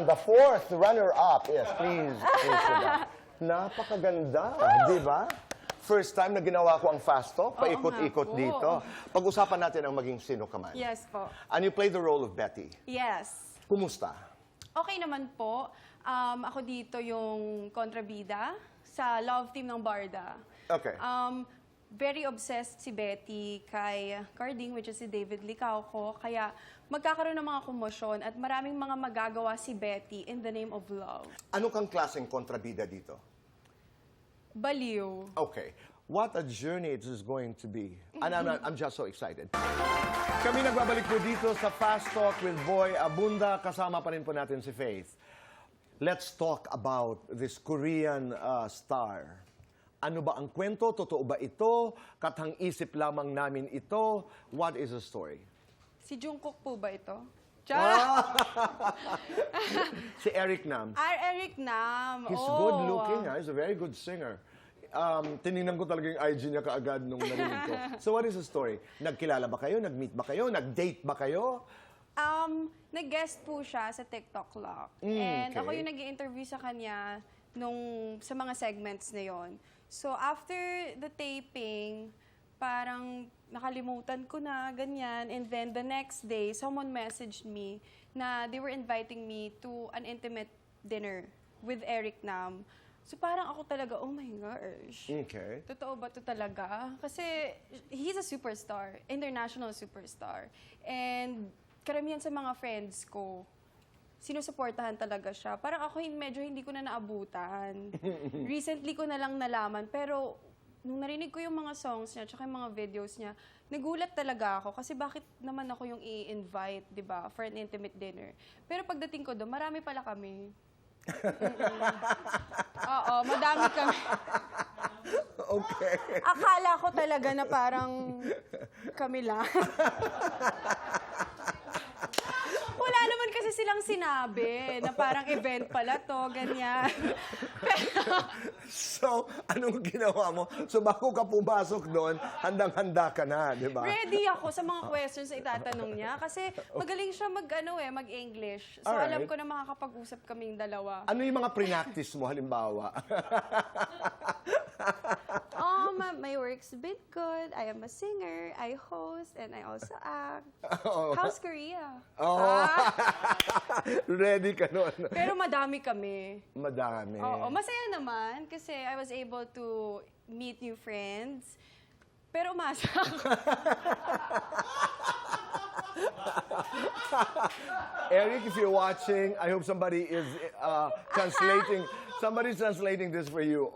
And the fourth runner-up is, please, napakaganda, di ba? First time na ginawa ko ang fast talk, paikot-ikot po. dito. Pag-usapan natin ang maging sino ka man. Yes po. And you play the role of Betty. Yes. Kumusta? Okay naman po. Ako dito yung kontrabida sa love team ng Barda. Okay. Very obsessed si Betty kay Carding, which is si David Licauco. Kaya magkakaroon ng mga komosyon at maraming mga magagawa si Betty in the name of love. Ano kang klaseng kontrabida dito? Baliw. Okay. What a journey it is going to be. And I'm just so excited. Kami nagbabalik po dito sa Fast Talk with Boy Abunda. Kasama pa rin po natin si Faith. Let's talk about this Korean star. Ano ba ang kwento? Totoo ba ito? Kathang-isip lamang namin ito? What is the story? Si Jungkook po ba ito? Char! Si Eric Nam. Eric Nam. He's good looking. He's a very good singer. Tinignan ko talaga yung IG niya kaagad nung narinig ko. So what is the story? Nagkilala ba kayo? Nag-meet ba kayo? Nag-date ba kayo? Nag-guest po siya sa TikTok Lock. And okay. ako yung nag-interview sa kanya sa mga segments na yon. So after the taping, parang nakalimutan ko na, ganyan. And then the next day, someone messaged me na they were inviting me to an intimate dinner with Eric Nam. So parang ako talaga, oh my gosh. Okay. Totoo ba ito talaga? Kasi he's a superstar, international superstar. And karamihan sa mga friends ko, sinusuportahan talaga siya. Parang ako medyo hindi ko na naabutan. Recently ko na lang nalaman, pero nung narinig ko yung mga songs niya, tsaka yung mga videos niya, nagulat talaga ako kasi bakit naman ako yung i-invite, di ba, for an intimate dinner. Pero pagdating ko doon, marami pala kami. Oo, madami kami. Okay. Akala ko talaga na parang kami lang. Wala naman kasi silang sinabi na parang event pala to, ganyan. So, anong ginawa mo? So, bago ka pumasok doon, handang-handa ka na, di ba? Ready ako sa mga questions na itatanong niya kasi magaling siya mag-English. So, Alright. alam ko na makakapag-usap kaming dalawa. Ano yung mga pre-practice mo, halimbawa? My work's been good. I am a singer, I host, and I also act. Oh. How's Korea? Oh. Ready ka noon. Pero madami kami. Madami. Oo, masaya naman kasi I was able to meet new friends. Pero umasa ako. Eric, if you're watching, I hope somebody is translating this for you.